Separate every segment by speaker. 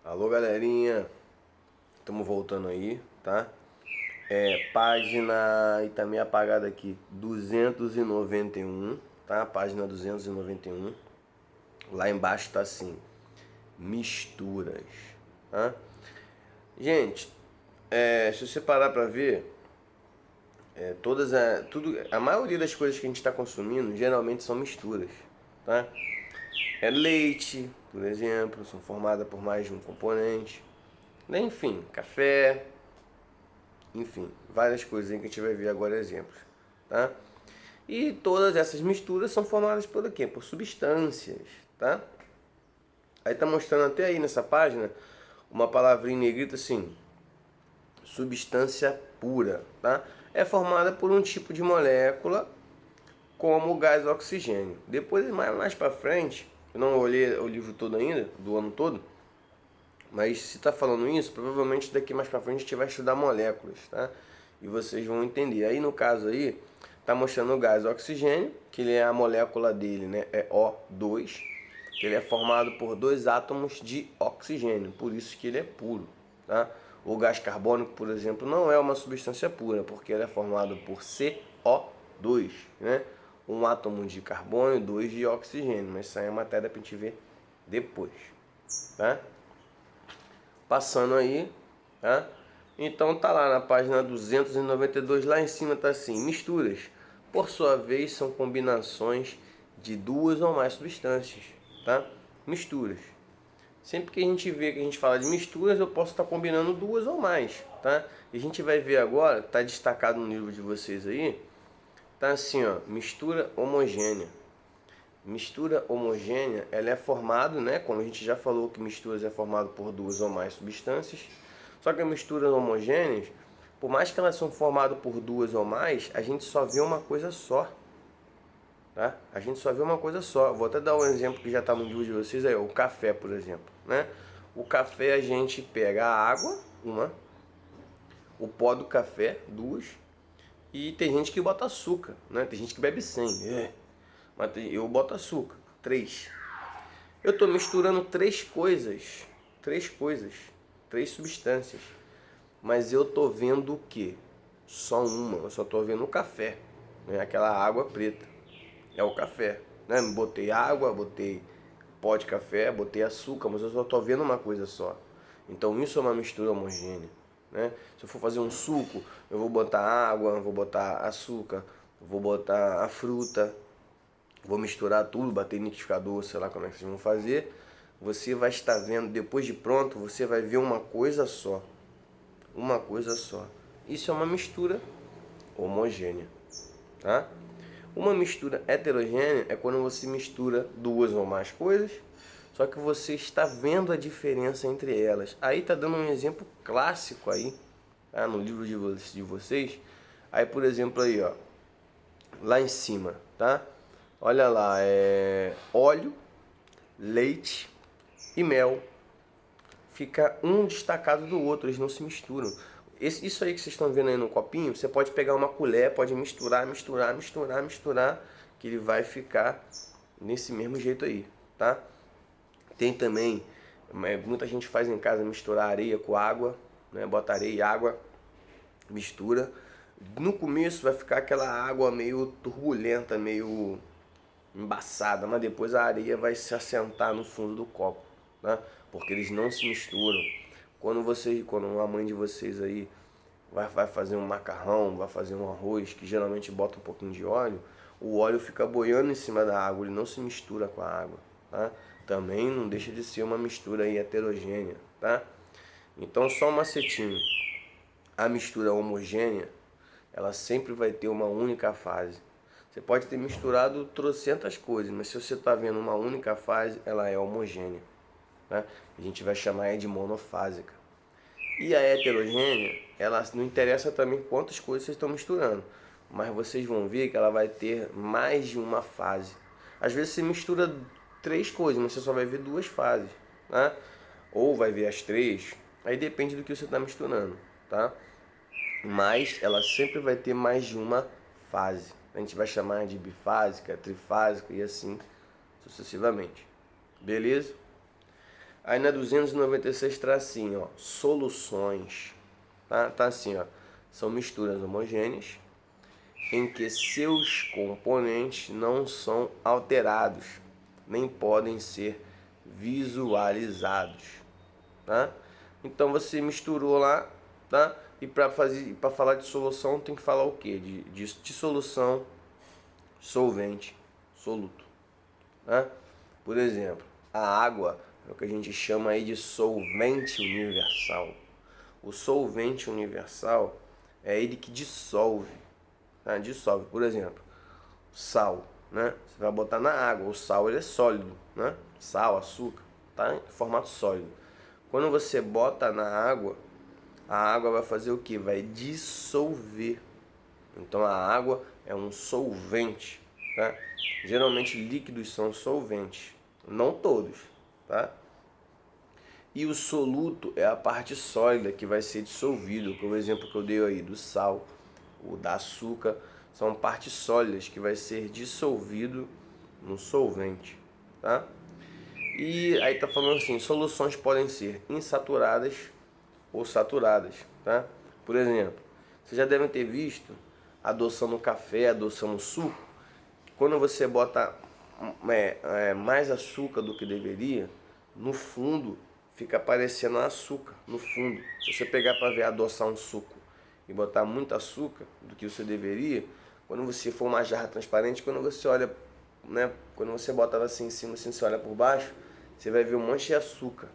Speaker 1: Alô, galerinha, estamos voltando aí, tá? Página, e tá meio apagada aqui, 291, tá? Página 291. Lá embaixo tá assim, misturas, tá? Gente, se você parar pra ver, a maioria das coisas que a gente está consumindo geralmente são misturas, tá? Leite, por exemplo, são formadas por mais de um componente. Enfim, café, enfim, várias coisas aí que a gente vai ver agora exemplos, tá? E todas essas misturas são formadas por quê? Por substâncias, tá? Aí tá mostrando até aí nessa página uma palavrinha em negrito assim, substância pura, tá? É formada por um tipo de molécula como o gás oxigênio. Depois, mais para frente, eu não olhei o livro todo ainda, do ano todo, mas se está falando isso, provavelmente daqui mais para frente a gente vai estudar moléculas, tá? E vocês vão entender. Aí no caso aí, tá mostrando o gás oxigênio, que ele é a molécula dele, né? É O2, que ele é formado por dois átomos de oxigênio, por isso que ele é puro, tá? O gás carbônico, por exemplo, não é uma substância pura, porque ele é formado por CO2, né? Um átomo de carbono e dois de oxigênio, mas isso aí é matéria para a gente ver depois, tá? Passando aí, tá? Então tá lá na página 292, lá em cima tá assim, misturas, por sua vez são combinações de duas ou mais substâncias, tá? Misturas. Sempre que a gente vê que a gente fala de misturas, eu posso estar combinando duas ou mais, tá? E a gente vai ver agora, tá destacado no livro de vocês aí, tá assim, ó, mistura homogênea. Mistura homogênea, ela é formada, né, como a gente já falou que misturas é formado por duas ou mais substâncias. Só que as misturas homogêneas, por mais que elas são formadas por duas ou mais, a gente só vê uma coisa só, tá? A gente só vê uma coisa só. Vou até dar um exemplo que já está no livro de vocês aí, o café, por exemplo, né? O café a gente pega a água, uma, o pó do café, duas, e tem gente que bota açúcar, né? Tem gente que bebe sem, mas eu boto açúcar, três. Eu estou misturando três coisas, três substâncias, mas eu estou vendo o que? Só uma, eu só estou vendo o café, né? Aquela água preta, é o café, né? Botei água, botei pó de café, botei açúcar, mas eu só estou vendo uma coisa só. Então isso é uma mistura homogênea, né? Se eu for fazer um suco, eu vou botar água, vou botar açúcar, vou botar a fruta, vou misturar tudo, bater em liquidificador, sei lá como é que vocês vão fazer. Você vai estar vendo, depois de pronto, você vai ver uma coisa só. Uma coisa só. Isso é uma mistura homogênea, tá? Uma mistura heterogênea é quando você mistura duas ou mais coisas, só que você está vendo a diferença entre elas. Aí tá dando um exemplo clássico aí, tá? No livro de vocês. Aí, por exemplo, aí, ó, lá em cima, tá? Olha lá, é óleo, leite e mel. Fica um destacado do outro, eles não se misturam. Isso aí que vocês estão vendo aí no copinho, você pode pegar uma colher, pode misturar, misturar, misturar, misturar, que ele vai ficar nesse mesmo jeito aí, tá? Tem também, muita gente faz em casa misturar areia com água, né? Bota areia e água, mistura. No começo vai ficar aquela água meio turbulenta, meio embaçada, mas depois a areia vai se assentar no fundo do copo, né? Porque eles não se misturam. Quando a mãe de vocês aí vai fazer um macarrão, vai fazer um arroz, que geralmente bota um pouquinho de óleo, o óleo fica boiando em cima da água, ele não se mistura com a água, tá? Também não deixa de ser uma mistura aí heterogênea, tá? Então só um macetinho. A mistura homogênea, ela sempre vai ter uma única fase. Você pode ter misturado trocentas coisas, mas se você está vendo uma única fase, ela é homogênea, né? A gente vai chamar ela de monofásica. E a heterogênea, ela não interessa também quantas coisas vocês estão misturando, mas vocês vão ver que ela vai ter mais de uma fase. Às vezes você mistura três coisas, mas você só vai ver duas fases, né? Ou vai ver as três, aí depende do que você está misturando, tá? Mas ela sempre vai ter mais de uma fase. A gente vai chamar de bifásica, trifásica e assim sucessivamente. Beleza? Aí na 296 tá assim, ó, soluções, tá assim, ó, são misturas homogêneas em que seus componentes não são alterados, nem podem ser visualizados, tá? Então você misturou lá, tá? E para falar de solução tem que falar o quê? De solução, solvente, soluto, tá? Por exemplo, a água é o que a gente chama aí de solvente universal. O solvente universal é ele que dissolve, tá? Dissolve, por exemplo, sal, né? Você vai botar na água, o sal ele é sólido, né? Sal, açúcar, tá? Em formato sólido. Quando você bota na água, a água vai fazer o que? Vai dissolver. Então a água é um solvente, tá? Geralmente líquidos são solventes, não todos, tá? E o soluto é a parte sólida que vai ser dissolvido, como o exemplo que eu dei aí do sal, o da açúcar, são partes sólidas que vai ser dissolvido no solvente, tá? E aí tá falando assim, soluções podem ser insaturadas ou saturadas, tá? Por exemplo, vocês já devem ter visto adoçando café, adoçando suco, quando você bota mais açúcar do que deveria, no fundo fica parecendo açúcar, no fundo. Se você pegar para ver adoçar um suco e botar muito açúcar do que você deveria, quando você for uma jarra transparente, quando você olha, né, quando você bota ela assim em cima, assim, você olha por baixo, você vai ver um monte de açúcar,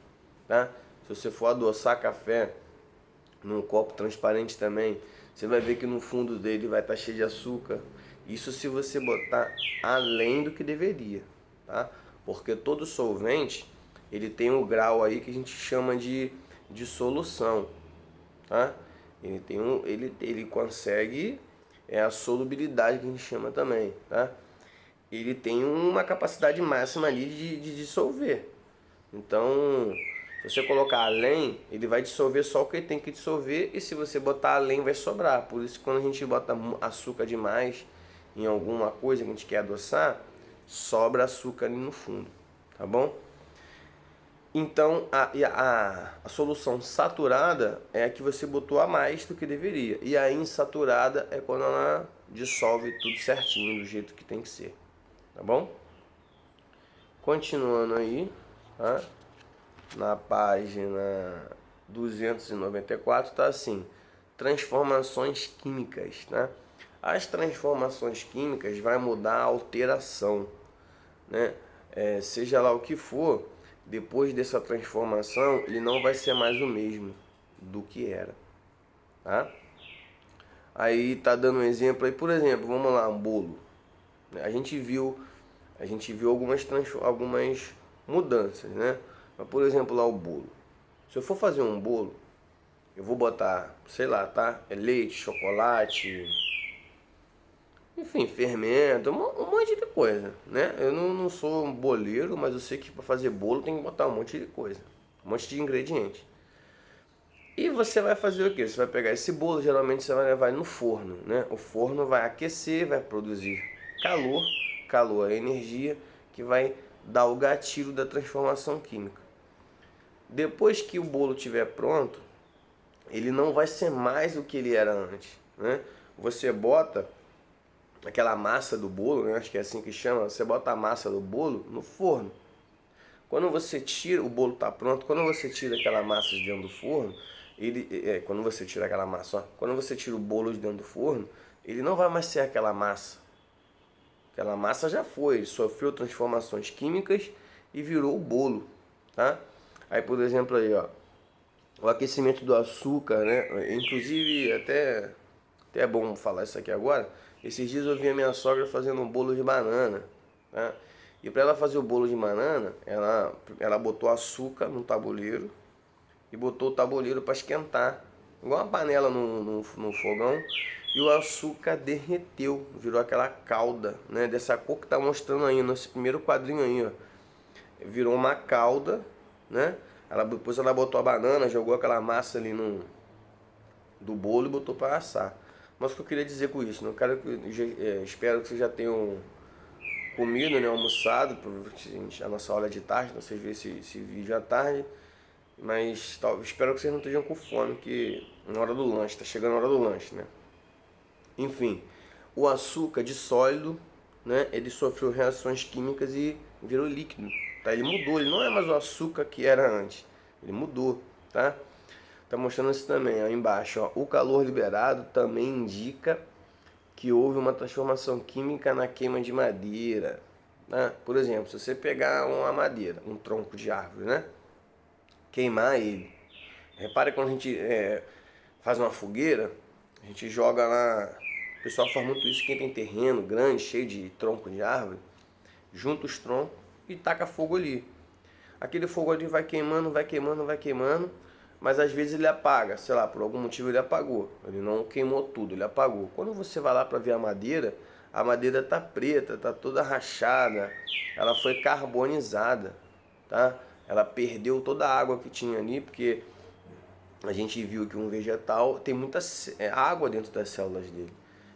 Speaker 1: tá? Se você for adoçar café num copo transparente também, você vai ver que no fundo dele vai estar cheio de açúcar. Isso se você botar além do que deveria, tá? Porque todo solvente, ele tem um grau aí que a gente chama de solução, tá? Ele consegue, é a solubilidade que a gente chama também, tá? Ele tem uma capacidade máxima ali de dissolver. Então, se você colocar além, ele vai dissolver só o que ele tem que dissolver, e se você botar além vai sobrar. Por isso que quando a gente bota açúcar demais em alguma coisa que a gente quer adoçar, sobra açúcar ali no fundo, tá bom? Então a solução saturada é a que você botou a mais do que deveria, e a insaturada é quando ela dissolve tudo certinho, do jeito que tem que ser, tá bom? Continuando aí, tá? Na página 294 está assim, transformações químicas, tá? As transformações químicas vai mudar a alteração, né? Seja lá o que for, depois dessa transformação ele não vai ser mais o mesmo do que era, tá? Aí tá dando um exemplo aí, por exemplo, vamos lá, um bolo. A gente viu algumas mudanças, né? Mas, por exemplo, lá o bolo. Se eu for fazer um bolo, eu vou botar, sei lá, tá? Leite, chocolate, enfim, fermento, um monte de coisa, né? Eu não sou um boleiro, mas eu sei que para fazer bolo tem que botar um monte de coisa, um monte de ingredientes. E você vai fazer o quê? Você vai pegar esse bolo, geralmente você vai levar ele no forno, né? O forno vai aquecer, vai produzir calor, calor é energia que vai dar o gatilho da transformação química. Depois que o bolo estiver pronto, ele não vai ser mais o que ele era antes, né? Você bota aquela massa do bolo, né? Acho que é assim que chama, você bota a massa do bolo no forno. Quando você tira, o bolo está pronto, quando você tira aquela massa de dentro do forno, quando você tira aquela massa, ó, quando você tira o bolo de dentro do forno, ele não vai mais ser aquela massa. Aquela massa já foi, sofreu transformações químicas e virou o bolo, tá? Aí, por exemplo, aí, ó, o aquecimento do açúcar, né? Inclusive, até é bom falar isso aqui agora. Esses dias eu vi a minha sogra fazendo um bolo de banana, tá? E para ela fazer o bolo de banana, ela botou açúcar no tabuleiro e botou o tabuleiro para esquentar, igual uma panela no fogão, e o açúcar derreteu, virou aquela calda, né? Dessa cor que tá mostrando aí nesse primeiro quadrinho aí, ó. Virou uma calda, né? Depois ela botou a banana, jogou aquela massa ali do bolo e botou para assar. Mas o que eu queria dizer com isso? Não quero espero que vocês já tenham comido, né, almoçado, a nossa hora de tarde, então vocês verem esse vídeo à tarde. Mas espero que vocês não estejam com fome, que na hora do lanche, tá chegando a hora do lanche, né? Enfim, o açúcar de sólido, né, ele sofreu reações químicas e virou líquido, tá? Ele mudou, ele não é mais o açúcar que era antes, ele mudou, tá? Tá mostrando isso também, ó, embaixo, ó. O calor liberado também indica que houve uma transformação química na queima de madeira, né? Por exemplo, se você pegar uma madeira, um tronco de árvore, né? Queimar ele. Repare quando a gente faz uma fogueira, a gente joga lá. O pessoal faz muito isso, quem tem terreno grande, cheio de tronco de árvore, junta os troncos e taca fogo ali. Aquele fogo ali vai queimando, vai queimando, vai queimando, mas às vezes ele apaga, sei lá, por algum motivo ele apagou. Ele não queimou tudo, ele apagou. Quando você vai lá para ver a madeira tá preta, tá toda rachada, ela foi carbonizada, tá? Ela perdeu toda a água que tinha ali, porque a gente viu que um vegetal tem muita água dentro das células dele.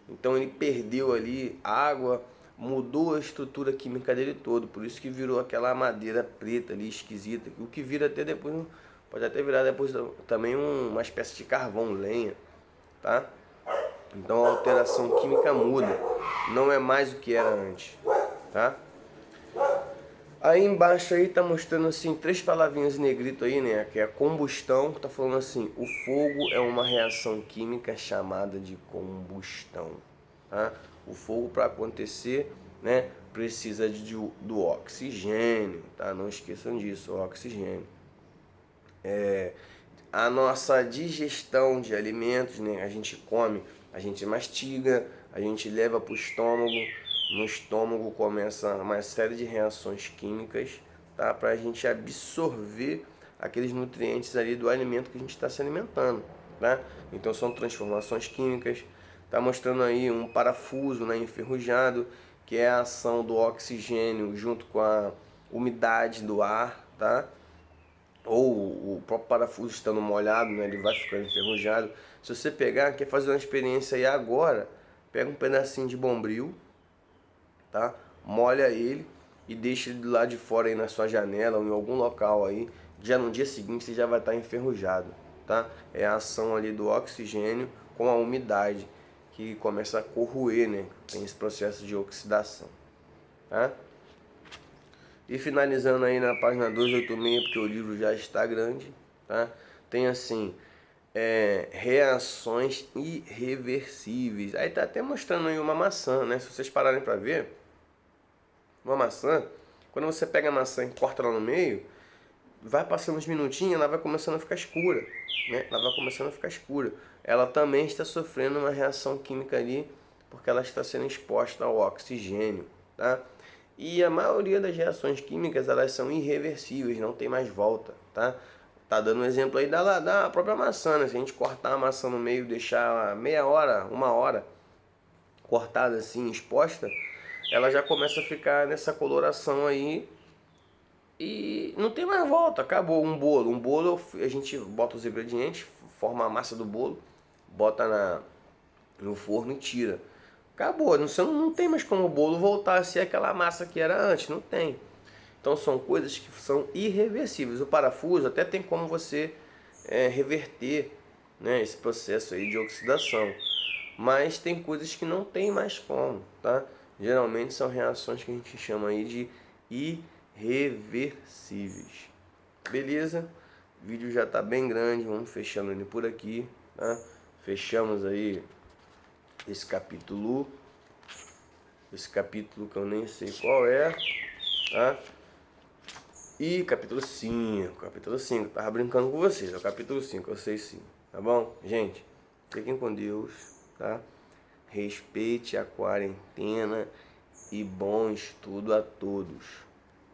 Speaker 1: Então ele perdeu ali água, mudou a estrutura química dele todo, por isso que virou aquela madeira preta ali, esquisita, o que vira até depois, pode até virar depois também uma espécie de carvão, lenha, tá? Então a alteração química muda, não é mais o que era antes, tá? Aí embaixo aí tá mostrando assim três palavrinhas em negrito aí, né? Que é combustão, tá falando assim, o fogo é uma reação química chamada de combustão, tá? O fogo para acontecer, né, precisa do oxigênio, tá? Não esqueçam disso, o oxigênio. A nossa digestão de alimentos, né? A gente come, a gente mastiga, a gente leva para o estômago. No estômago começa uma série de reações químicas, tá? Para a gente absorver aqueles nutrientes ali do alimento que a gente está se alimentando, tá? Então são transformações químicas. Tá mostrando aí um parafuso, né, enferrujado, que é a ação do oxigênio junto com a umidade do ar, tá? Ou o próprio parafuso estando molhado, né, ele vai ficando enferrujado. Se você pegar, quer fazer uma experiência aí agora, pega um pedacinho de bombril, tá? Molha ele e deixa ele do lado de fora aí na sua janela ou em algum local aí. Já no dia seguinte você já vai estar enferrujado, tá? É a ação ali do oxigênio com a umidade que começa a corroer, né? Tem esse processo de oxidação, tá? E finalizando aí na página 286, porque o livro já está grande, tá? Tem assim, reações irreversíveis. Aí tá até mostrando aí uma maçã, né? Se vocês pararem para ver, uma maçã, quando você pega a maçã e corta ela no meio, vai passando uns minutinhos, ela vai começando a ficar escura, né? Ela vai começando a ficar escura. Ela também está sofrendo uma reação química ali, porque ela está sendo exposta ao oxigênio, tá? E a maioria das reações químicas, elas são irreversíveis, não tem mais volta, tá? Tá dando um exemplo aí da própria maçã, né? Se a gente cortar a maçã no meio, deixar ela meia hora, uma hora, cortada assim, exposta, ela já começa a ficar nessa coloração aí e não tem mais volta, acabou. Um bolo a gente bota os ingredientes, forma a massa do bolo, bota no forno e tira. Acabou, você não tem mais como o bolo voltar a ser aquela massa que era antes, não tem. Então são coisas que são irreversíveis. O parafuso até tem como você reverter, né, esse processo aí de oxidação. Mas tem coisas que não tem mais como, tá? Geralmente são reações que a gente chama aí de irreversíveis. Beleza? O vídeo já está bem grande, vamos fechando ele por aqui, tá? Fechamos aí esse capítulo que eu nem sei qual é, tá? E capítulo 5, tava brincando com vocês, é o capítulo 5, eu sei sim, tá bom? Gente, fiquem com Deus, tá? Respeite a quarentena e bom estudo a todos.